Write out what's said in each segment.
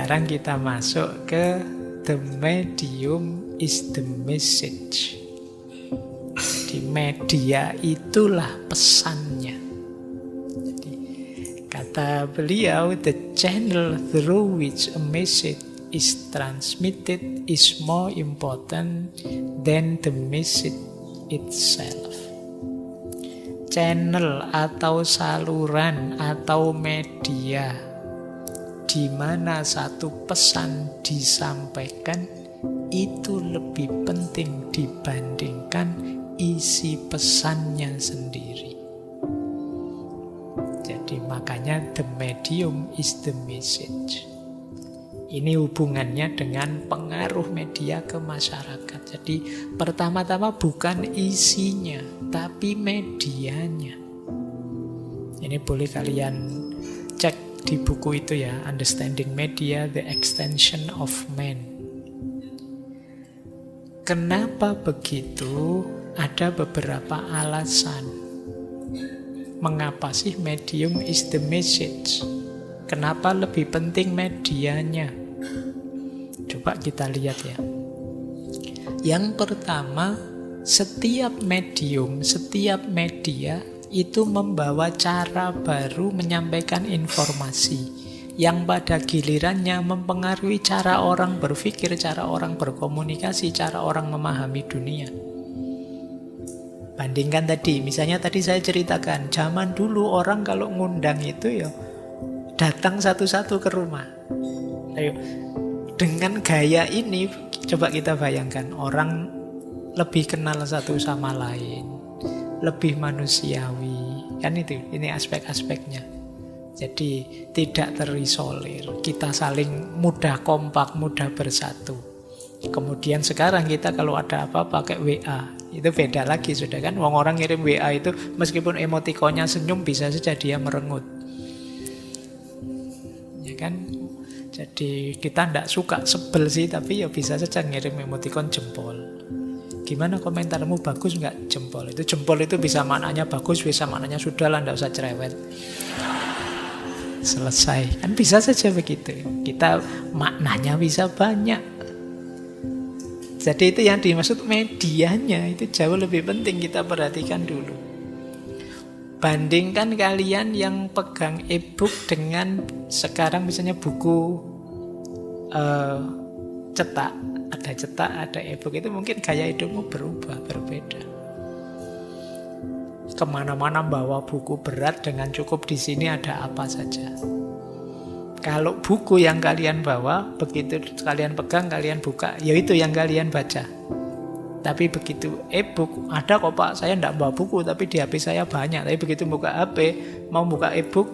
Sekarang kita masuk ke the medium is the message. Di media itulah pesannya. Jadi, kata beliau, the channel through which a message is transmitted is more important than the message itself. Channel atau saluran atau media di mana satu pesan disampaikan itu lebih penting dibandingkan isi pesannya sendiri. Jadi makanya the medium is the message. Ini hubungannya dengan pengaruh media ke masyarakat. Jadi pertama-tama bukan isinya, tapi medianya. Ini boleh kalian cek di buku itu ya, Understanding Media, The Extension of Man. Kenapa begitu? Ada beberapa alasan. Mengapa sih medium is the message? Kenapa lebih penting medianya? Coba kita lihat ya. Yang pertama, setiap medium, setiap media itu membawa cara baru menyampaikan informasi yang pada gilirannya mempengaruhi cara orang berpikir, cara orang berkomunikasi, cara orang memahami dunia. Bandingkan tadi, misalnya tadi saya ceritakan, zaman dulu orang kalau ngundang itu ya datang satu-satu ke rumah. Ayo, dengan gaya ini coba kita bayangkan, orang lebih kenal satu sama lain, lebih manusiawi. Kan itu, ini aspek-aspeknya. Jadi tidak terisolir, kita saling mudah kompak, mudah bersatu. Kemudian sekarang kita kalau ada apa pakai WA, itu beda lagi sudah kan. Orang ngirim WA itu meskipun emotikonnya senyum bisa saja dia merengut. Ya kan? Jadi kita tidak suka, sebel sih, tapi ya bisa saja ngirim emotikon jempol. Gimana komentarmu, bagus nggak? Jempol. Itu jempol itu bisa maknanya bagus, bisa maknanya sudah lah, tidak usah cerewet. Selesai. Kan bisa saja begitu. Kita maknanya bisa banyak. Jadi itu yang dimaksud medianya, itu jauh lebih penting kita perhatikan dulu. Bandingkan kalian yang pegang e-book dengan sekarang misalnya buku cetak. Ada cetak, ada e-book, itu mungkin gaya hidupmu berubah, berbeda. Kemana-mana bawa buku berat dengan cukup di sini ada apa saja. Kalau buku yang kalian bawa, begitu kalian pegang, kalian buka, ya itu yang kalian baca. Tapi begitu e-book, ada kok Pak, saya tidak bawa buku, tapi di HP saya banyak. Tapi begitu buka HP, mau buka e-book,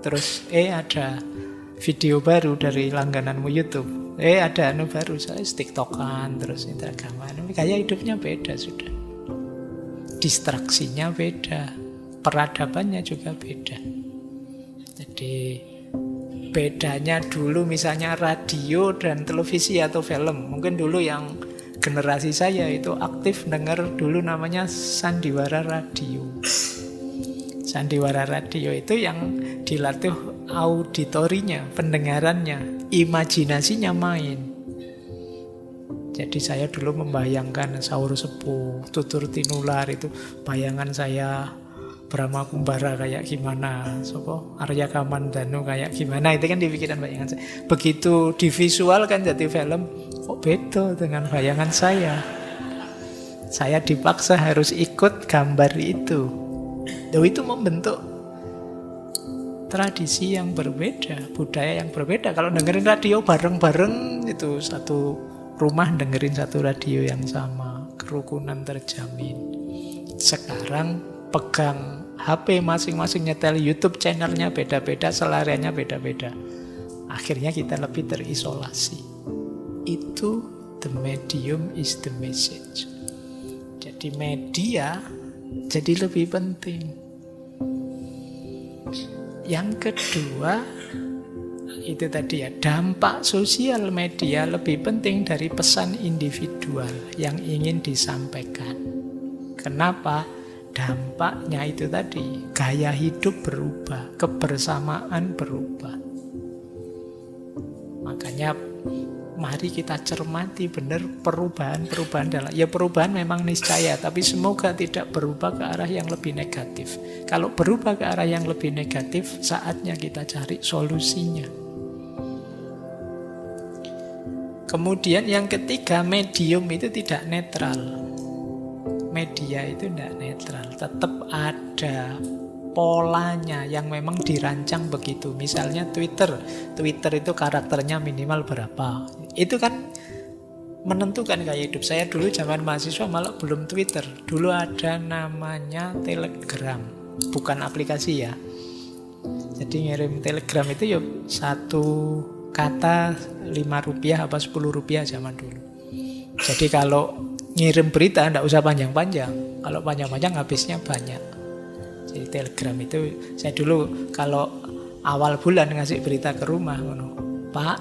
terus ada video baru dari langgananmu YouTube. Ada baru, saya TikTokan, terus Instagraman. Gaya hidupnya beda sudah. Distraksinya beda, peradabannya juga beda. Jadi bedanya dulu misalnya radio dan televisi atau film. Mungkin dulu yang generasi saya itu aktif dengar dulu namanya sandiwara radio. Sandiwara radio itu yang dilatih auditorinya, pendengarannya, imajinasinya main. Jadi saya dulu membayangkan Saur Sepuh, Tutur Tinular, itu bayangan saya Brahma Kumbara kayak gimana, Arya Kamandanu kayak gimana, itu kan di pikiran bayangan saya. Begitu divisualkan jadi film, kok beda dengan bayangan saya. Saya dipaksa harus ikut gambar itu. Itu membentuk tradisi yang berbeda, budaya yang berbeda. Kalau dengerin radio bareng-bareng itu satu rumah dengerin satu radio yang sama, kerukunan terjamin. Sekarang pegang HP masing-masing, nyetel YouTube channelnya beda-beda, selariannya beda-beda. Akhirnya kita lebih terisolasi. Itu the medium is the message. Jadi media jadi lebih penting. Yang kedua, itu tadi ya, dampak sosial media lebih penting dari pesan individual yang ingin disampaikan. Kenapa? Dampaknya itu tadi, gaya hidup berubah, kebersamaan berubah. Makanya mari kita cermati benar perubahan-perubahan dalam. Ya perubahan memang niscaya, tapi semoga tidak berubah ke arah yang lebih negatif. Kalau berubah ke arah yang lebih negatif, saatnya kita cari solusinya. Kemudian yang ketiga, medium itu tidak netral. Media itu tidak netral, tetap ada polanya yang memang dirancang begitu. Misalnya Twitter itu karakternya minimal berapa. Itu kan menentukan gaya hidup. Saya dulu zaman mahasiswa malah belum Twitter. Dulu ada namanya Telegram, bukan aplikasi ya. Jadi ngirim telegram itu ya satu kata 5 rupiah apa 10 rupiah zaman dulu. Jadi kalau ngirim berita enggak usah panjang-panjang. Kalau panjang-panjang habisnya banyak. Jadi telegram itu saya dulu kalau awal bulan ngasih berita ke rumah, Pak,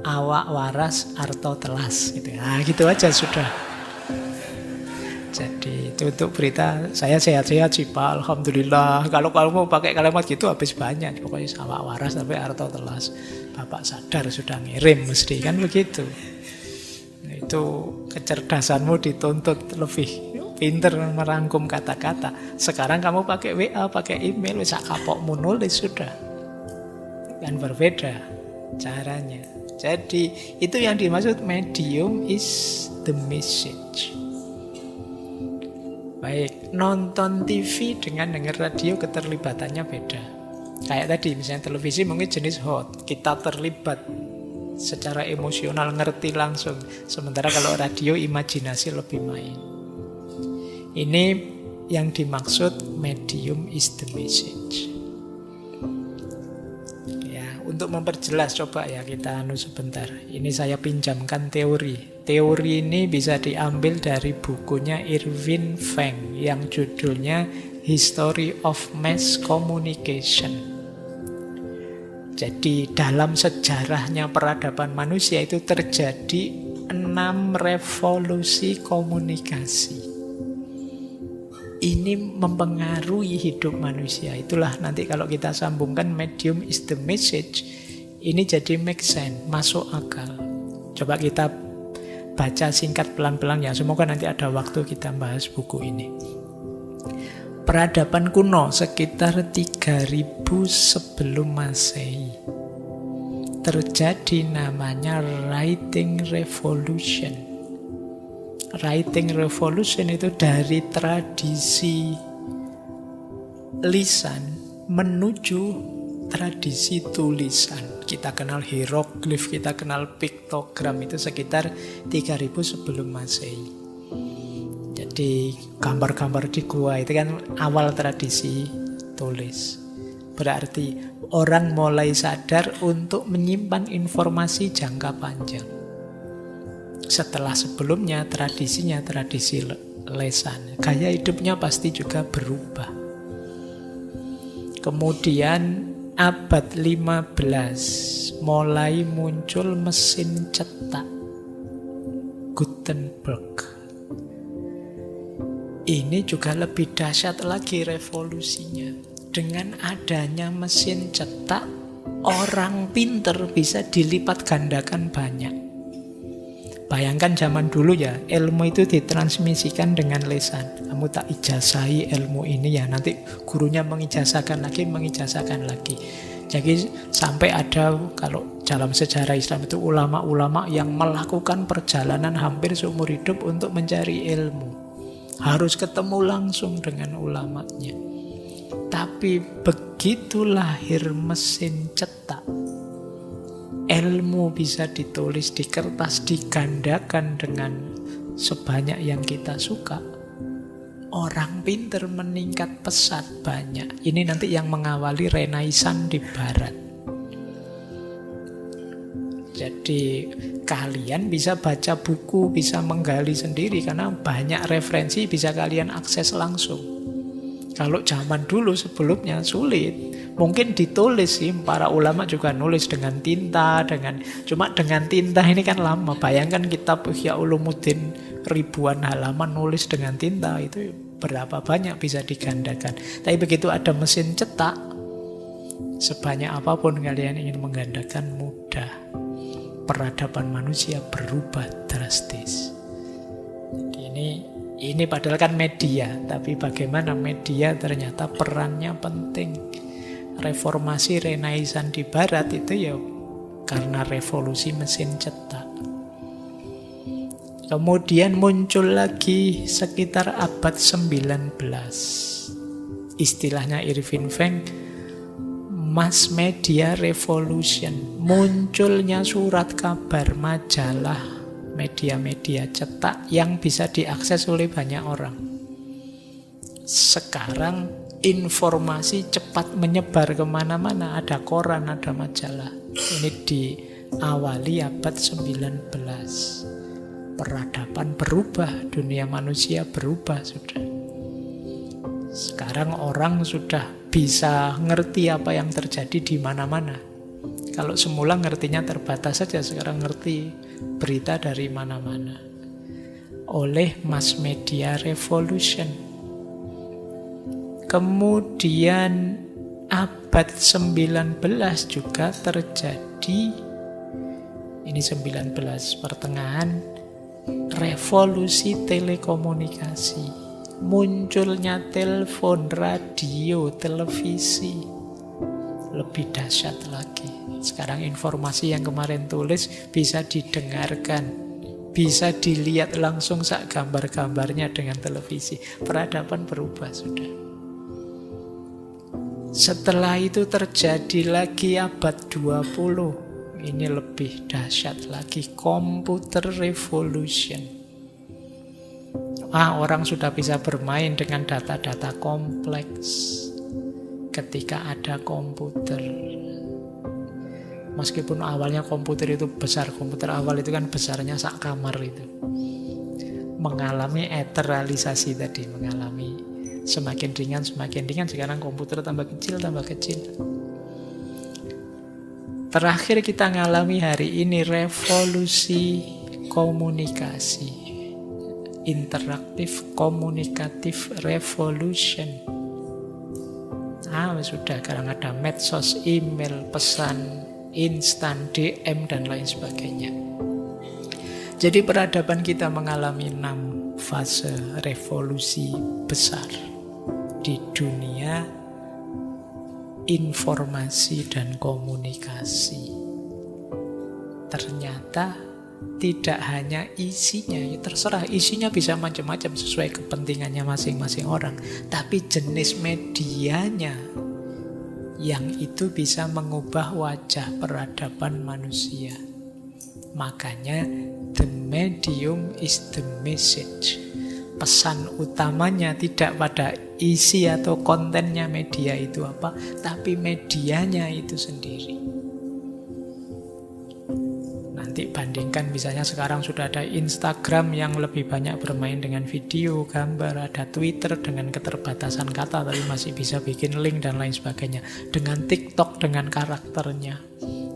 awak waras arto telas gitu. Nah, gitu aja sudah. Jadi itu untuk berita saya sehat-sehat sih Pak, alhamdulillah. Kalau mau pakai kalimat gitu habis banyak. Pokoknya awak waras sampai arto telas. Bapak sadar sudah ngirim mesti kan begitu. Nah, itu kecerdasanmu dituntut lebih pinter merangkum kata-kata. Sekarang kamu pakai WA, pakai email, bisa kapokmu nulis sudah. Kan berbeda caranya. Jadi itu yang dimaksud medium is the message. Baik, nonton TV dengan dengar radio keterlibatannya beda. Kayak tadi misalnya televisi mungkin jenis hot, kita terlibat secara emosional, ngerti langsung. Sementara kalau radio imajinasi lebih main. Ini yang dimaksud medium is the message. Ya, untuk memperjelas coba ya kita sebentar. Ini saya pinjamkan teori. Teori ini bisa diambil dari bukunya Irving Feng yang judulnya History of Mass Communication. Jadi dalam sejarahnya peradaban manusia itu terjadi 6 revolusi komunikasi. Ini mempengaruhi hidup manusia. Itulah nanti kalau kita sambungkan medium is the message, ini jadi make sense, masuk akal. Coba kita baca singkat pelan-pelan ya. Semoga nanti ada waktu kita bahas buku ini. Peradaban kuno sekitar 3000 sebelum Masehi terjadi namanya Writing Revolution. Writing Revolution itu dari tradisi lisan menuju tradisi tulisan. Kita kenal hieroglif, kita kenal piktogram, itu sekitar 3000 sebelum Masehi. Jadi gambar-gambar di gua itu kan awal tradisi tulis. Berarti orang mulai sadar untuk menyimpan informasi jangka panjang. Setelah sebelumnya tradisinya tradisi lesan, gaya hidupnya pasti juga berubah. Kemudian abad 15 mulai muncul mesin cetak Gutenberg. Ini juga lebih dahsyat lagi revolusinya. Dengan adanya mesin cetak, orang pinter bisa dilipat gandakan banyak. Bayangkan zaman dulu ya, ilmu itu ditransmisikan dengan lesan. Kamu tak ijazahi ilmu ini ya, nanti gurunya mengijazahkan lagi. Jadi sampai ada, kalau dalam sejarah Islam itu ulama-ulama yang melakukan perjalanan hampir seumur hidup untuk mencari ilmu. Harus ketemu langsung dengan ulamanya. Tapi begitu lahir mesin cetak, ilmu bisa ditulis di kertas, digandakan dengan sebanyak yang kita suka. Orang pinter meningkat pesat banyak. Ini nanti yang mengawali Renaissance di Barat. Jadi kalian bisa baca buku, bisa menggali sendiri karena banyak referensi bisa kalian akses langsung. Kalau zaman dulu sebelumnya sulit. Mungkin ditulis sih, para ulama juga nulis dengan tinta, cuma dengan tinta ini kan lama. Bayangkan kitab Ihya Ulumuddin ribuan halaman nulis dengan tinta, itu berapa banyak bisa digandakan. Tapi begitu ada mesin cetak, sebanyak apapun kalian ingin menggandakan mudah. peradaban manusia berubah drastis. Jadi ini padahal kan media, tapi bagaimana media ternyata perannya penting. Reformasi Renaissance di Barat itu ya karena revolusi mesin cetak. Kemudian muncul lagi sekitar abad 19. Istilahnya Irving Feng, mass media revolution. Munculnya surat kabar, majalah, media-media cetak yang bisa diakses oleh banyak orang. Sekarang informasi cepat menyebar kemana-mana. Ada koran, ada majalah. Ini diawali abad 19. Peradaban berubah, dunia manusia berubah sudah. Sekarang orang sudah bisa ngerti apa yang terjadi di mana-mana. Kalau semula ngertinya terbatas saja, sekarang ngerti berita dari mana-mana. Oleh mass media revolution. Kemudian abad 19 juga terjadi, ini 19 pertengahan, revolusi telekomunikasi. Munculnya telepon, radio, televisi. Lebih dahsyat lagi. Sekarang informasi yang kemarin tulis bisa didengarkan, bisa dilihat langsung sak gambar-gambarnya dengan televisi. Peradaban berubah sudah. Setelah itu terjadi lagi abad 20. Ini lebih dahsyat lagi, computer revolution. Orang sudah bisa bermain dengan data-data kompleks ketika ada komputer. Meskipun awalnya komputer itu besar, komputer awal itu kan besarnya sak kamar itu. Mengalami eteralisasi tadi, mengalami semakin ringan, sekarang komputer tambah kecil. Terakhir kita ngalami hari ini revolusi komunikasi. Interaktif, komunikatif revolution. Sudah, sekarang ada medsos, email, pesan instan, DM, dan lain sebagainya. Jadi peradaban kita mengalami 6 fase revolusi besar di dunia informasi dan komunikasi. Ternyata tidak hanya isinya, ya terserah, isinya bisa macam-macam sesuai kepentingannya masing-masing orang, tapi jenis medianya yang itu bisa mengubah wajah peradaban manusia. Makanya the medium is the message. Pesan utamanya tidak pada isi atau kontennya media itu apa, tapi medianya itu sendiri. Nanti bandingkan, misalnya sekarang sudah ada Instagram yang lebih banyak bermain dengan video, gambar, ada Twitter dengan keterbatasan kata tapi masih bisa bikin link dan lain sebagainya, dengan TikTok dengan karakternya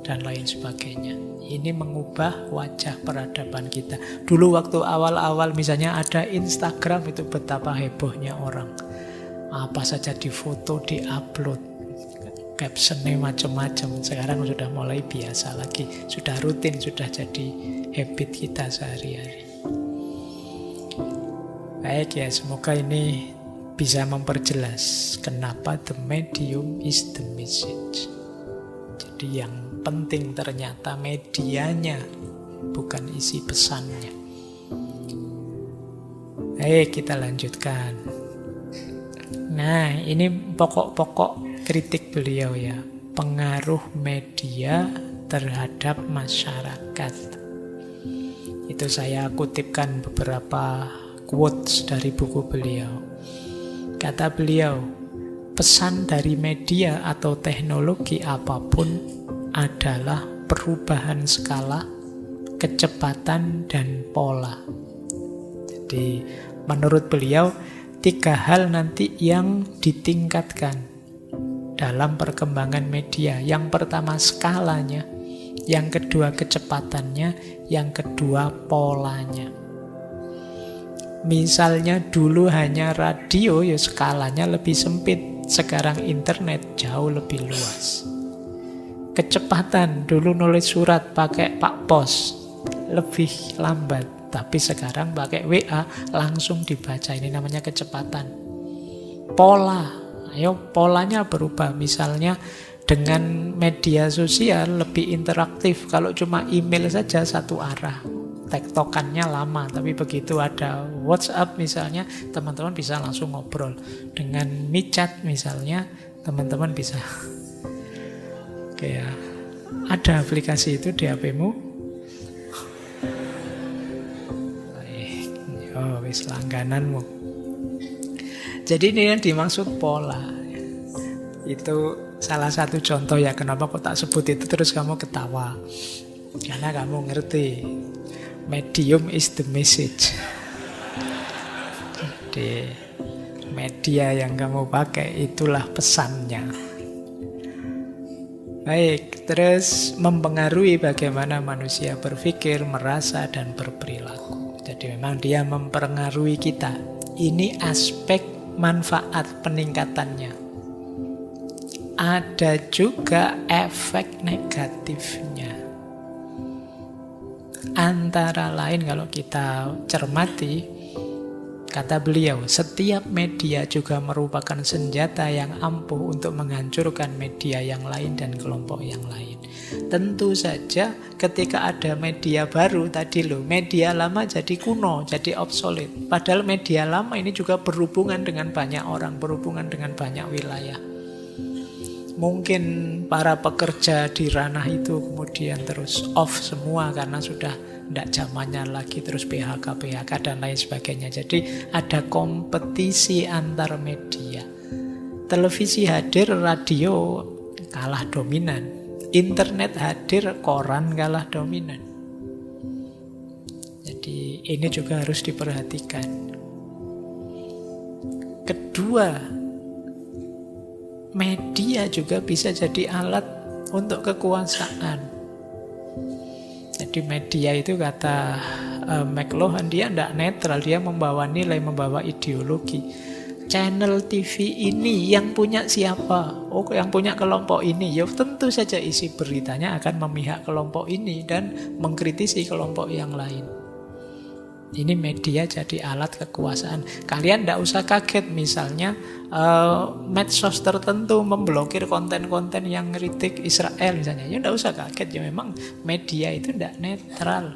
dan lain sebagainya. Ini mengubah wajah peradaban kita. Dulu waktu awal-awal misalnya ada Instagram, itu betapa hebohnya orang. Apa saja difoto, diupload, captionnya macam-macam. Sekarang sudah mulai biasa lagi, sudah rutin, sudah jadi habit kita sehari-hari. Baik ya, semoga ini bisa memperjelas kenapa the medium is the message. Jadi yang penting ternyata medianya, bukan isi pesannya. Baik, kita lanjutkan. Nah, ini pokok-pokok kritik beliau ya, pengaruh media terhadap masyarakat. Itu saya kutipkan beberapa quotes dari buku beliau. Kata beliau, pesan dari media atau teknologi apapun adalah perubahan skala, kecepatan, dan pola. Jadi menurut beliau 3 hal nanti yang ditingkatkan dalam perkembangan media. Yang pertama skalanya, yang kedua kecepatannya, yang kedua polanya. Misalnya dulu hanya radio, ya skalanya lebih sempit. Sekarang internet jauh lebih luas. Kecepatan, dulu nulis surat pakai Pak Pos lebih lambat, tapi sekarang pakai WA langsung dibaca. Ini namanya kecepatan. Pola, ayo polanya berubah. Misalnya dengan media sosial lebih interaktif. Kalau cuma email saja satu arah, tektokannya lama. Tapi begitu ada WhatsApp misalnya, teman-teman bisa langsung ngobrol. Dengan MiChat misalnya, teman-teman bisa kayak ada aplikasi itu di HP-mu. Oh, wis langgananmu. Jadi ini yang dimaksud pola. Itu salah satu contoh ya kenapa kok tak sebut itu terus kamu ketawa. Karena kamu ngerti medium is the message. Jadi media yang kamu pakai itulah pesannya. Baik, terus mempengaruhi bagaimana manusia berpikir, merasa, dan berperilaku. Jadi memang dia mempengaruhi kita. Ini aspek manfaat peningkatannya. Ada juga efek negatifnya. Antara lain kalau kita cermati, kata beliau, setiap media juga merupakan senjata yang ampuh untuk menghancurkan media yang lain dan kelompok yang lain. Tentu saja ketika ada media baru tadi loh, media lama jadi kuno, jadi obsolete. Padahal media lama ini juga berhubungan dengan banyak orang, berhubungan dengan banyak wilayah. Mungkin para pekerja di ranah itu kemudian terus off semua karena sudah tidak zamannya lagi, terus PHK dan lain sebagainya. Jadi ada kompetisi antar media. Televisi hadir, radio kalah dominan. Internet hadir, koran kalah dominan. Jadi ini juga harus diperhatikan. Kedua, media juga bisa jadi alat untuk kekuasaan. Jadi media itu kata McLuhan, dia tidak netral, dia membawa nilai, membawa ideologi. Channel TV ini yang punya siapa? Oh, yang punya kelompok ini. Ya tentu saja isi beritanya akan memihak kelompok ini dan mengkritisi kelompok yang lain. Ini media jadi alat kekuasaan. Kalian tidak usah kaget misalnya medsos tertentu memblokir konten-konten yang ngeritik Israel misalnya. Ya tidak usah kaget, ya memang media itu tidak netral.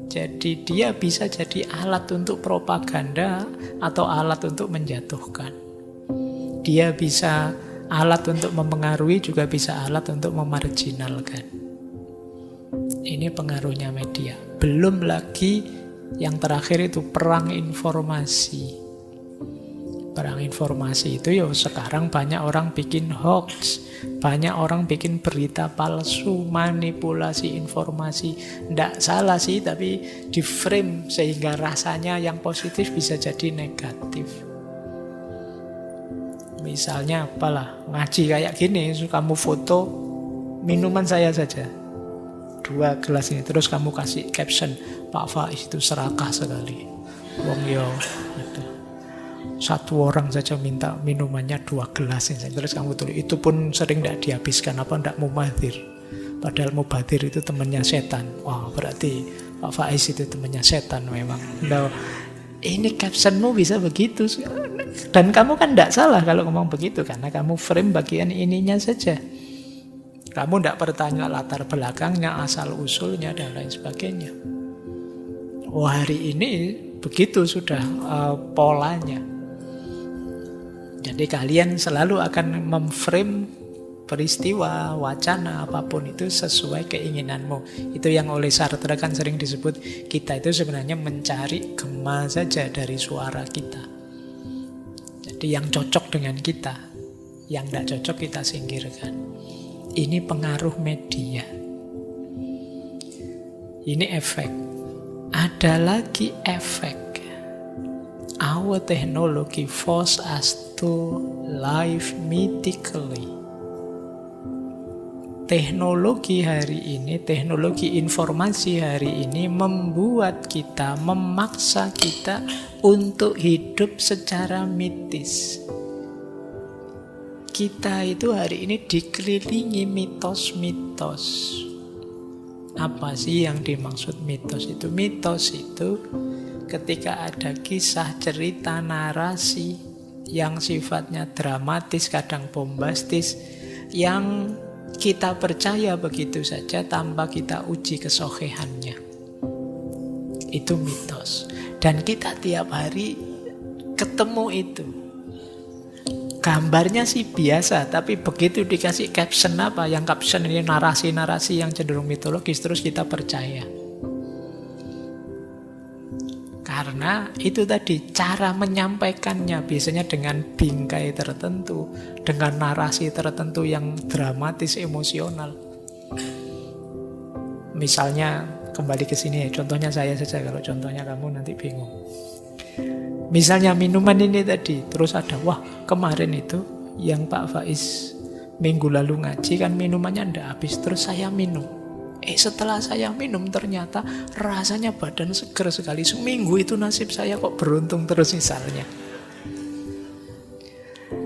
Jadi dia bisa jadi alat untuk propaganda atau alat untuk menjatuhkan. Dia bisa alat untuk mempengaruhi, juga bisa alat untuk memarginalkan. Ini pengaruhnya media. Belum lagi yang terakhir itu perang informasi. Perang informasi itu ya sekarang banyak orang bikin hoax, banyak orang bikin berita palsu, manipulasi informasi. Tidak salah sih, tapi di frame sehingga rasanya yang positif bisa jadi negatif. Misalnya apalah, ngaji kayak gini, kamu foto minuman saya saja, 2 gelas ini, terus kamu kasih caption, Pak Faiz itu serakah sekali. Wong yo, gitu. 1 orang saja minta minumannya 2 gelas ini. Terus kamu tulis, itu pun sering tidak dihabiskan, apa tidak mubazir. Padahal mubazir itu temannya setan. Wah, berarti Pak Faiz itu temannya setan memang. Nah, ini captionmu bisa begitu. Dan kamu kan tidak salah kalau ngomong begitu, karena kamu frame bagian ininya saja. Kamu tidak bertanya latar belakangnya, asal-usulnya, dan lain sebagainya. Oh, hari ini begitu sudah polanya. Jadi kalian selalu akan memframe peristiwa, wacana, apapun itu sesuai keinginanmu. Itu yang oleh Sartre kan sering disebut, kita itu sebenarnya mencari gema saja dari suara kita. Jadi yang cocok dengan kita, yang tidak cocok kita singkirkan. Ini pengaruh media. Ini efek. Ada lagi efek. Our technology force us to live mythically. Teknologi hari ini, teknologi informasi hari ini membuat kita, memaksa kita untuk hidup secara mitis. kita itu hari ini dikelilingi mitos-mitos. Apa sih yang dimaksud mitos itu? Mitos itu ketika ada kisah, cerita, narasi yang sifatnya dramatis, kadang bombastis, yang kita percaya begitu saja tanpa kita uji kesohihannya. Itu mitos. Dan kita tiap hari ketemu itu. Gambarnya sih biasa, tapi begitu dikasih caption apa, yang caption ini narasi-narasi yang cenderung mitologis, terus kita percaya. Karena itu tadi cara menyampaikannya biasanya dengan bingkai tertentu, dengan narasi tertentu yang dramatis, emosional. Misalnya kembali ke sini ya, contohnya saya saja, kalau contohnya kamu nanti bingung. Misalnya minuman ini tadi, terus ada, wah kemarin itu yang Pak Faiz minggu lalu ngaji kan minumannya ndak habis, terus saya minum. Setelah saya minum ternyata rasanya badan seger sekali. Seminggu itu nasib saya kok beruntung terus misalnya.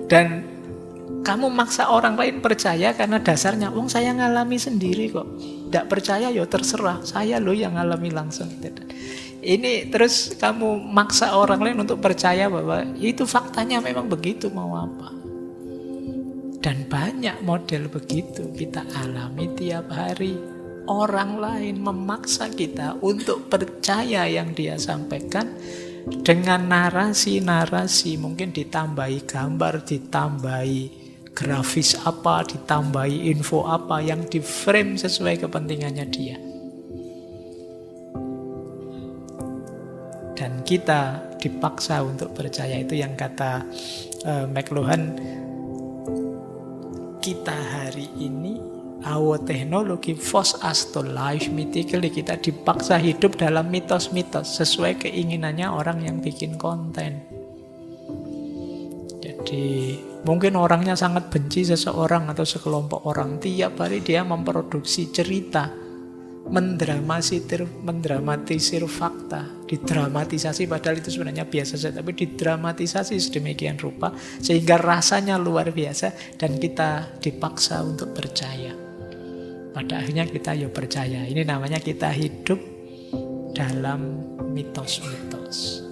Dan kamu maksa orang lain percaya karena dasarnya, wong saya ngalami sendiri kok. Ndak percaya ya terserah, saya loh yang ngalami langsung. Ini terus kamu maksa orang lain untuk percaya bahwa itu faktanya memang begitu, mau apa. Dan banyak model begitu kita alami tiap hari. Orang lain memaksa kita untuk percaya yang dia sampaikan dengan narasi-narasi, mungkin ditambahi gambar, ditambahi grafis apa, ditambahi info apa yang di frame sesuai kepentingannya dia. Dan kita dipaksa untuk percaya. Itu yang kata McLuhan, kita hari ini, our technology force us to live mythically. Kita dipaksa hidup dalam mitos-mitos sesuai keinginannya orang yang bikin konten. Jadi mungkin orangnya sangat benci seseorang atau sekelompok orang, tiap hari dia memproduksi cerita, mendramatisir fakta, didramatisasi, padahal itu sebenarnya biasa saja, tapi didramatisasi sedemikian rupa sehingga rasanya luar biasa dan kita dipaksa untuk percaya. Pada akhirnya kita ya percaya. Ini namanya kita hidup dalam mitos-mitos.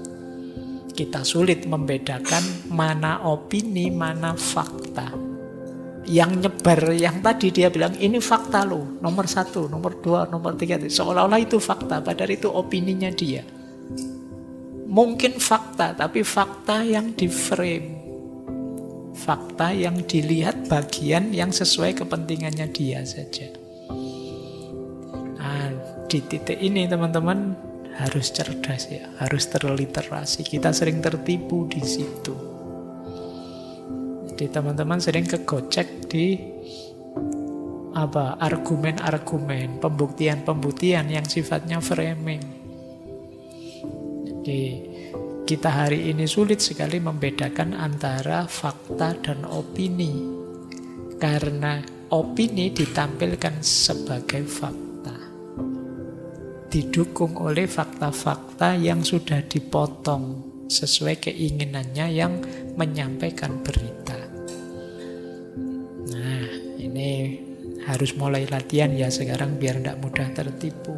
Kita sulit membedakan mana opini, mana fakta. Yang nyebar, yang tadi dia bilang ini fakta loh, nomor 1, nomor 2, nomor 3, seolah-olah itu fakta, padahal itu opininya dia. Mungkin fakta, tapi fakta yang di frame, fakta yang dilihat bagian yang sesuai kepentingannya dia saja. Nah, di titik ini teman-teman harus cerdas ya, harus terliterasi. Kita sering tertipu di situ. Jadi teman-teman sering kegocek di argumen-argumen, pembuktian-pembuktian yang sifatnya framing. Jadi kita hari ini sulit sekali membedakan antara fakta dan opini, karena opini ditampilkan sebagai fakta, didukung oleh fakta-fakta yang sudah dipotong sesuai keinginannya yang menyampaikan berita. Nah, ini harus mulai latihan ya sekarang biar tidak mudah tertipu.